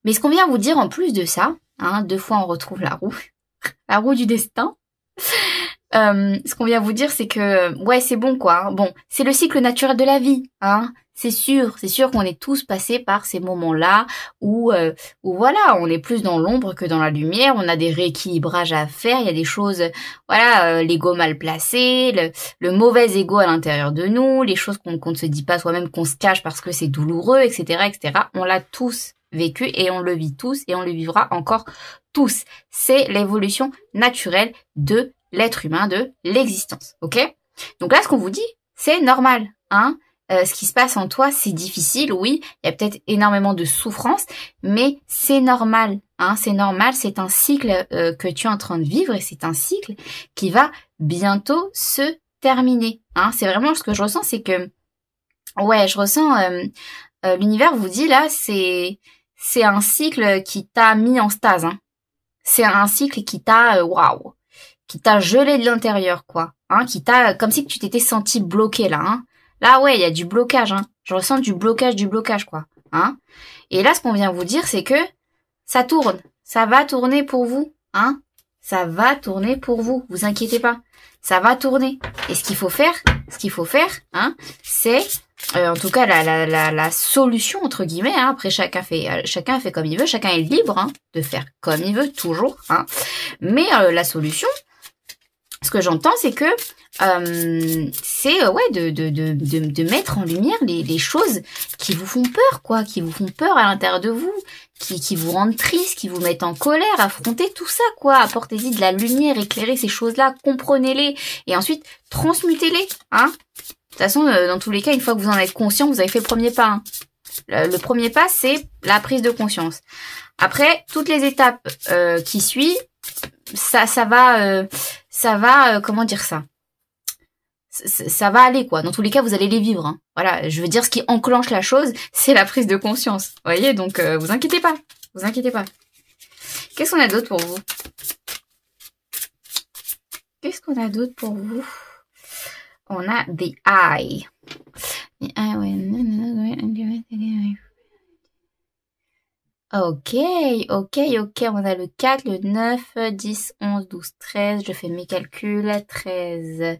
Mais ce qu'on vient vous dire en plus de ça, hein, 2 fois on retrouve la roue du destin. Ce qu'on vient vous dire, c'est que ouais, c'est bon quoi. Hein. Bon, c'est le cycle naturel de la vie, hein. C'est sûr qu'on est tous passés par ces moments-là où voilà, on est plus dans l'ombre que dans la lumière. On a des rééquilibrages à faire. Il y a des choses, voilà, l'ego mal placé, le mauvais ego à l'intérieur de nous, les choses qu'on ne se dit pas soi-même, qu'on se cache parce que c'est douloureux, etc., etc. On l'a tous vécu et on le vit tous et on le vivra encore tous. C'est l'évolution naturelle de l'être humain, de l'existence, ok? Donc là, ce qu'on vous dit, c'est normal, hein? Ce qui se passe en toi, c'est difficile, oui, il y a peut-être énormément de souffrance, mais c'est normal, hein, c'est normal, c'est un cycle que tu es en train de vivre et c'est un cycle qui va bientôt se terminer, hein. C'est vraiment ce que je ressens, c'est que, ouais, je ressens, l'univers vous dit là, c'est un cycle qui t'a mis en stase, hein. C'est un cycle qui t'a, waouh, qui t'a gelé de l'intérieur, quoi, hein, qui t'a, comme si tu t'étais senti bloqué là, hein. Là, ouais, il y a du blocage, hein. Je ressens du blocage, quoi, hein. Et là, ce qu'on vient vous dire, c'est que ça tourne. Ça va tourner pour vous, hein. Ça va tourner pour vous. Vous inquiétez pas. Ça va tourner. Et ce qu'il faut faire, hein, c'est, en tout cas, la solution, entre guillemets, hein. Après, chacun fait comme il veut. Chacun est libre, hein, de faire comme il veut, toujours, hein. Mais, la solution, ce que j'entends, c'est que c'est de mettre en lumière les choses qui vous font peur, quoi, qui vous font peur à l'intérieur de vous, qui vous rendent triste, qui vous mettent en colère. Affrontez tout ça, quoi. Apportez-y de la lumière, éclairez ces choses-là, comprenez-les et ensuite transmutez-les, hein. De toute façon, dans tous les cas, une fois que vous en êtes conscient, vous avez fait le premier pas, hein. Le premier pas, c'est la prise de conscience. Après, toutes les étapes qui suivent, ça va, comment dire ça? Ça va aller, quoi. Dans tous les cas, vous allez les vivre, hein. Voilà, je veux dire, ce qui enclenche la chose, c'est la prise de conscience. Vous voyez, donc vous inquiétez pas. Qu'est-ce qu'on a d'autre pour vous? On a The Eye. Ok. On a le 4, le 9, 10, 11, 12, 13. Je fais mes calculs. 13,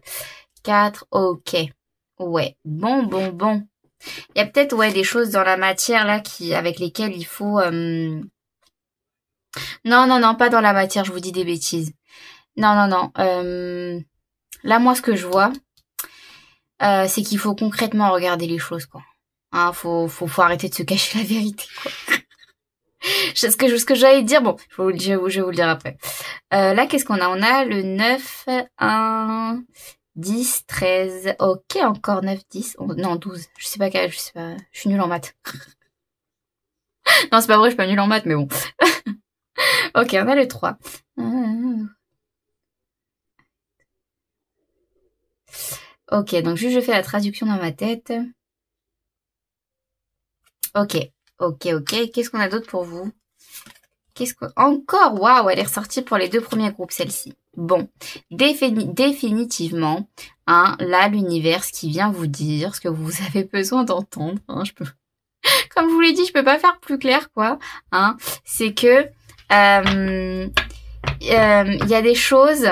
4, ok. Ouais, bon. Il y a peut-être, ouais, des choses dans la matière, là, avec lesquelles il faut... Non, pas dans la matière, je vous dis des bêtises. Non. Là, moi, ce que je vois, c'est qu'il faut concrètement regarder les choses, quoi. Hein, faut arrêter de se cacher la vérité, quoi. Ce que j'allais dire, bon, je vais vous le dire après. Là, qu'est-ce qu'on a? On a le 9, 1, 10, 13. Ok, encore 9, 10. Non, 12. Je sais pas, je suis nulle en maths. Non, c'est pas vrai, je suis pas nulle en maths, mais bon. Ok, on a le 3. Ok, donc juste je fais la traduction dans ma tête. Ok. Qu'est-ce qu'on a d'autre pour vous? Encore, waouh, elle est ressortie pour les 2 premiers groupes, celle-ci. Bon, définitivement, hein, là, l'univers, ce qui vient vous dire, ce que vous avez besoin d'entendre, hein, comme je vous l'ai dit, je peux pas faire plus clair, quoi, hein, c'est que, y a des choses,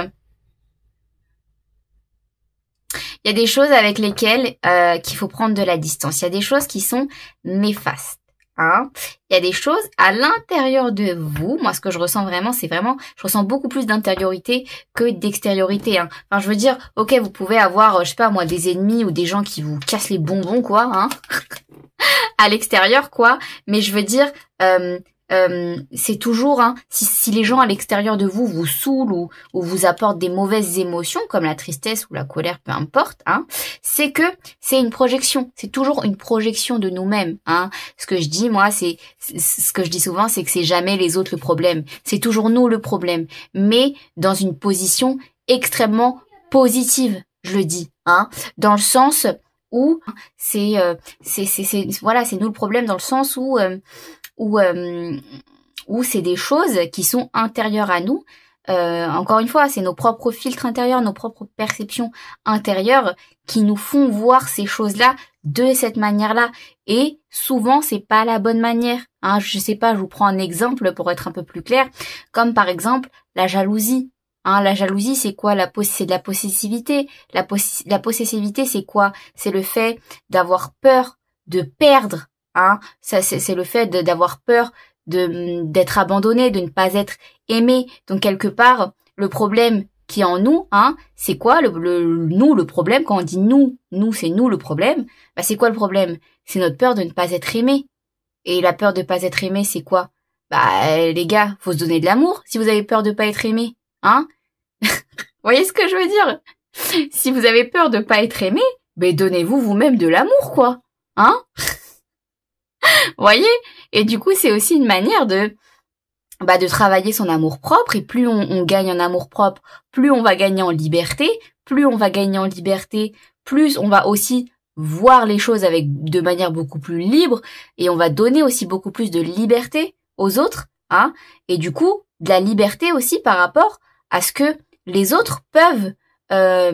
avec lesquelles, qu'il faut prendre de la distance. Il y a des choses qui sont néfastes. Hein. Il y a des choses à l'intérieur de vous. Moi, ce que je ressens vraiment, je ressens beaucoup plus d'intériorité que d'extériorité. Hein. Enfin, je veux dire, ok, vous pouvez avoir, je sais pas moi, des ennemis ou des gens qui vous cassent les bonbons, quoi, hein, à l'extérieur, quoi. Mais je veux dire, c'est toujours, hein, si les gens à l'extérieur de vous vous saoulent ou vous apportent des mauvaises émotions comme la tristesse ou la colère, peu importe, hein, c'est que c'est une projection. C'est toujours une projection de nous-mêmes. Hein. Ce que je dis, moi, ce que je dis souvent, c'est que c'est jamais les autres le problème. C'est toujours nous le problème, mais dans une position extrêmement positive, je le dis, hein, dans le sens où c'est nous le problème dans le sens où c'est des choses qui sont intérieures à nous. Encore une fois, c'est nos propres filtres intérieurs, nos propres perceptions intérieures qui nous font voir ces choses-là de cette manière-là. Et souvent, c'est pas la bonne manière. Hein, je sais pas, je vous prends un exemple pour être un peu plus clair, comme par exemple la jalousie. Hein, la jalousie, c'est quoi? C'est de la possessivité. La possessivité, c'est quoi? C'est le fait d'avoir peur de perdre. Hein, ça, c'est le fait d'avoir peur d'être abandonné, de ne pas être aimé. Donc quelque part, le problème qui est en nous, hein, c'est quoi le problème? Quand on dit nous c'est nous le problème. Bah c'est quoi le problème? C'est notre peur de ne pas être aimé. Et la peur de ne pas être aimé, c'est quoi? Bah les gars, faut se donner de l'amour si vous avez peur de pas être aimé, hein? Vous voyez ce que je veux dire? Si vous avez peur de pas être aimé, ben donnez-vous vous-même de l'amour, quoi, hein? Vous voyez? Et du coup, c'est aussi une manière de travailler son amour propre. Et plus on gagne en amour propre, plus on va gagner en liberté. Plus on va gagner en liberté, plus on va aussi voir les choses de manière beaucoup plus libre. Et on va donner aussi beaucoup plus de liberté aux autres, hein. Et du coup, de la liberté aussi par rapport à ce que les autres peuvent, pas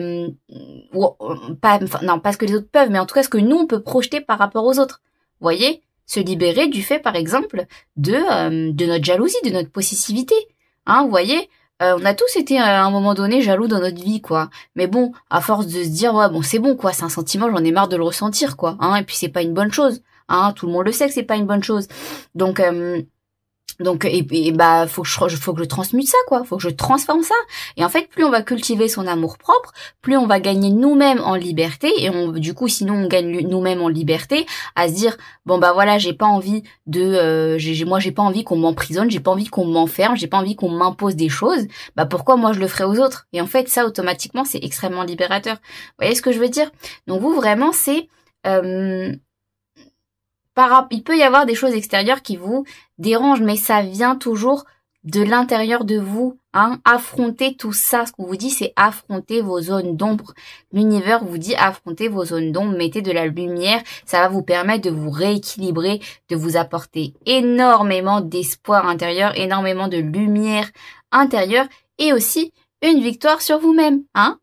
ce que les autres peuvent, mais en tout cas ce que nous on peut projeter par rapport aux autres. Vous voyez? Se libérer du fait, par exemple, de notre jalousie, de notre possessivité. Hein, vous voyez, on a tous été à un moment donné jaloux dans notre vie, quoi. Mais bon, à force de se dire, ouais, bon, c'est bon, quoi, c'est un sentiment, j'en ai marre de le ressentir, quoi. Hein, et puis c'est pas une bonne chose. Hein, tout le monde le sait que c'est pas une bonne chose. Donc faut que je transmute ça, quoi. Faut que je transforme ça. Et en fait, plus on va cultiver son amour propre, plus on va gagner nous-mêmes en liberté. Et du coup, sinon on gagne nous-mêmes en liberté à se dire, bon bah voilà, j'ai pas envie j'ai pas envie qu'on m'emprisonne, j'ai pas envie qu'on m'enferme, j'ai pas envie qu'on m'impose des choses. Bah pourquoi moi je le ferais aux autres? Et en fait, ça automatiquement, c'est extrêmement libérateur. Vous voyez ce que je veux dire? Donc vous vraiment, c'est il peut y avoir des choses extérieures qui vous dérangent, mais ça vient toujours de l'intérieur de vous, hein. Affronter tout ça, ce qu'on vous dit, c'est affronter vos zones d'ombre. L'univers vous dit affronter vos zones d'ombre, mettez de la lumière, ça va vous permettre de vous rééquilibrer, de vous apporter énormément d'espoir intérieur, énormément de lumière intérieure, et aussi une victoire sur vous-même, hein.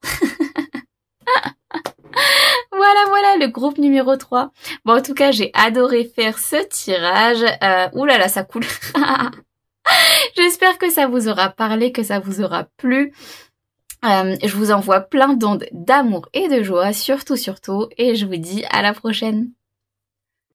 Voilà, le groupe numéro 3. Bon, en tout cas, j'ai adoré faire ce tirage. Ouh là là, ça coule. J'espère que ça vous aura parlé, que ça vous aura plu. Je vous envoie plein d'ondes d'amour et de joie, surtout. Et je vous dis à la prochaine.